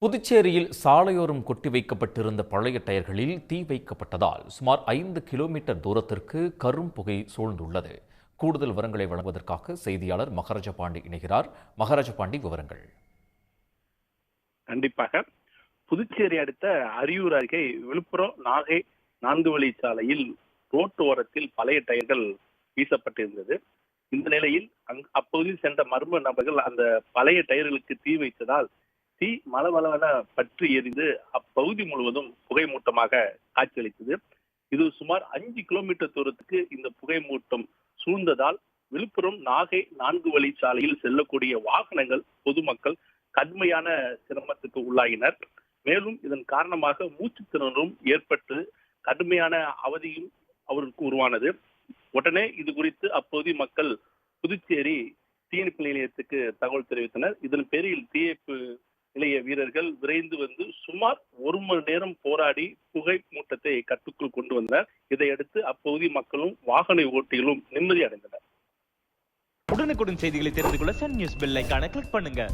புதுச்சேரியில் சாலையோரம் கொட்டி வைக்கப்பட்டிருந்த பழைய டயர்களில் தீ வைக்கப்பட்டதால் சுமார் 5 கிலோமீட்டர் தூரத்திற்கு கரும் புகை சூழ்ந்துள்ளது. கூடுதல் விவரங்களை வழங்குவதற்காக செய்தியாளர் மகராஜ பாண்டி இணைகிறார். மகராஜ பாண்டி, விவரங்கள். கண்டிப்பாக. புதுச்சேரி அடுத்த அரியூர் அருகே விழுப்புரம் நாகை 4 வழிச்சாலையில் ரோட்டு ஓரத்தில் பழைய டயர்கள் வீசப்பட்டிருந்தது. இந்த நிலையில் அப்பகுதியில் சென்ற மர்ம நபர்கள் அந்த பழைய டயர்களுக்கு தீ வைத்ததால் தீ மளமளவென பற்றி எரிந்து அப்பகுதி முழுவதும் புகை மூட்டமாக காட்சியளித்தது. இது சுமார் 5 கிலோமீட்டர் தூரத்துக்கு இந்த புகை மூட்டம் சூழ்ந்ததால் விழுப்புரம் நாகை 4 வழிச்சாலையில் செல்லக்கூடிய வாகனங்கள், பொதுமக்கள் கடுமையான சிரமத்துக்கு உள்ளாகினர். மேலும் இதன் காரணமாக மூச்சுத்திணறலும் ஏற்பட்டு கடுமையான அவதியும் அவருக்கு உருவானது. உடனே இது குறித்து அப்பகுதி மக்கள் புதுச்சேரி தீயணைப்பு நிலையத்துக்கு தகவல் தெரிவித்தனர். இதன் பேரில் தீயணைப்பு நிலைய வீரர்கள் விரைந்து வந்து சுமார் 1 மணி நேரம் போராடி புகை மூட்டத்தை கட்டுக்குள் கொண்டு வந்தனர். இதையடுத்து அப்பகுதி மக்களும் வாகன ஓட்டிகளும் நிம்மதி அடைந்தனர். உடனுக்குடன் செய்திகளை தெரிந்து கொள்ள சன் நியூஸ் பெல் ஐகானை கிளிக் பண்ணுங்க.